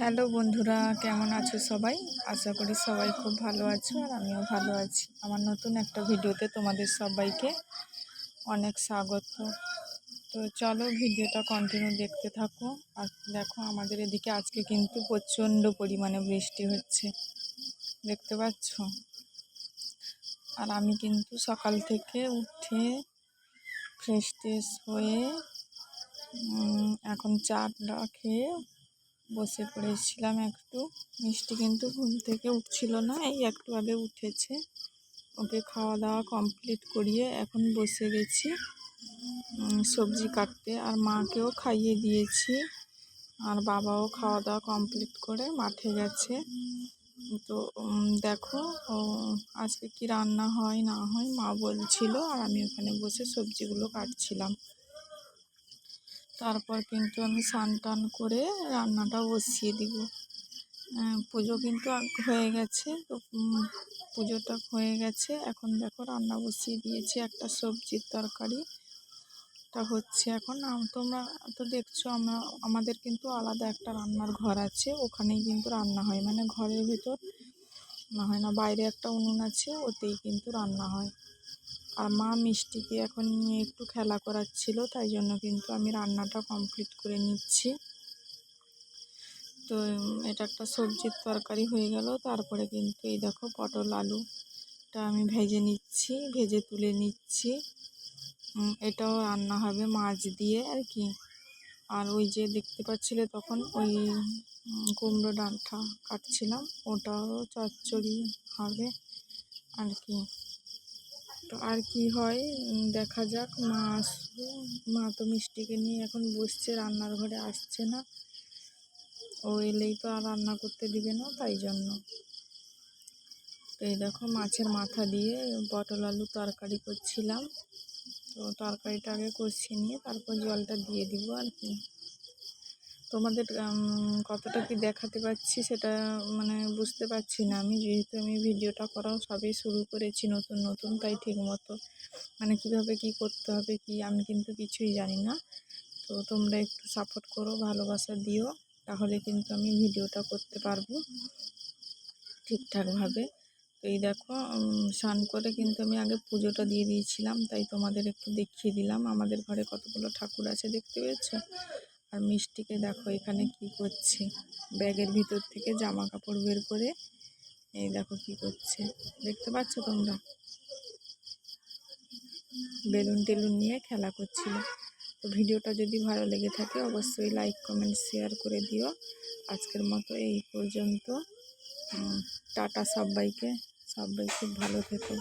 Hello বন্ধুরা, কেমন আছো সবাই? আশা করি সবাই খুব ভালো আছো আর আমিও ভালো আছি। আমার নতুন একটা ভিডিওতে তোমাদের সবাইকে অনেক স্বাগত। তো চলো ভিডিওটা কন্টিনিউ দেখতে থাকো। আর দেখো আমাদের এদিকে আজকে কিন্তু প্রচণ্ড পরিমাণে বৃষ্টি হচ্ছে, দেখতে পাচ্ছ। আর আমি কিন্তু সকাল থেকে উঠে ফ্রেশ ট্রেশ হয়ে এখন চাটা খেয়ে বসে পড়েছিলাম একটু। মিষ্টি কিন্তু ঘুম থেকে উঠছিল না, এই একটু আগে উঠেছে। ওকে খাওয়া দাওয়া কমপ্লিট করিয়ে এখন বসে গেছি সবজি কাটতে। আর মাকেও খাইয়ে দিয়েছি, আর বাবাও খাওয়া দাওয়া কমপ্লিট করে মাঠে গেছে। তো দেখো আজকে কি রান্না হয় না হয় মা বলছিল, আর আমি ওখানে বসে সবজিগুলো কাটছিলাম। তারপর কিন্তু আমি স্নান টান করে রান্নাটা বসিয়ে দিব। পুজো কিন্তু হয়ে গেছে, তো পুজোটা হয়ে গেছে। এখন দেখো রান্না বসিয়ে দিয়েছি, একটা সবজির তরকারিটা হচ্ছে এখন। তোমরা তো দেখছো আমাদের কিন্তু আলাদা একটা রান্নার ঘর আছে, ওখানেই কিন্তু রান্না হয়, মানে ঘরের ভেতর না হয় না, বাইরে একটা উনুন আছে, ওতেই কিন্তু রান্না হয়। আর মা মিষ্টিকে এখন নিয়ে একটু খেলা করাচ্ছিল, তাই জন্য কিন্তু আমি রান্নাটা কমপ্লিট করে নিচ্ছি। তো এটা একটা সবজির তরকারি হয়ে গেল। তারপরে কিন্তু এই দেখো পটল আলুটা আমি ভেজে তুলে নিচ্ছি। এটাও রান্না হবে মাছ দিয়ে আর কি। আর ওই যে দেখতে পাচ্ছিলে তখন ওই কুমড়ো ডাঁটা কাটছিলাম, ওটাও চচ্চড়ি হবে আর কি। তো আর কি হয় দেখা যাক। মা তো মিষ্টিকে নিয়ে এখন বসছে, রান্নার ঘরে আসছে না। ও এলেই তো আর রান্না করতে দিবে না, তাই জন্য। তো এই দেখো মাছের মাথা দিয়ে পটল আলু তরকারি করছিলাম। তো তরকারিটা আগে কষিয়ে নিয়ে তারপর জলটা দিয়ে দিব আর কি। তোমাদের কতটা কি দেখাতে পাচ্ছি সেটা মানে বুঝতে পারছি না আমি, যেহেতু আমি ভিডিওটা করা সবই শুরু করেছি নতুন, তাই ঠিক মতো মানে কিভাবে কি করতে হবে কি আমি কিন্তু কিছুই জানি না। তো তোমরা একটু সাপোর্ট করো, ভালোবাসা দিও, তাহলে কিন্তু আমি ভিডিওটা করতে পারবো ঠিকঠাকভাবে। তো এই দেখো স্নান করে কিন্তু আমি আগে পুজোটা দিয়ে দিয়েছিলাম, তাই তোমাদের একটু দেখিয়ে দিলাম। আমাদের ঘরে কতগুলো ঠাকুর আছে দেখতে পেয়েছো। আর মিষ্টিকে দেখো এখানে কি করছে, ব্যাগের ভিতর থেকে জামা কাপড় বের করে এই দেখো কি করছে, দেখতে পাচ্ছ তোমরা। বেলুন টেলুন নিয়ে খেলা করছিল। তো ভিডিওটা যদি ভালো লেগে থাকে অবশ্যই লাইক কমেন্ট শেয়ার করে দিও। আজকের মতো এই পর্যন্ত। টাটা সবাইকে, সবাই খুব ভালো থেকো।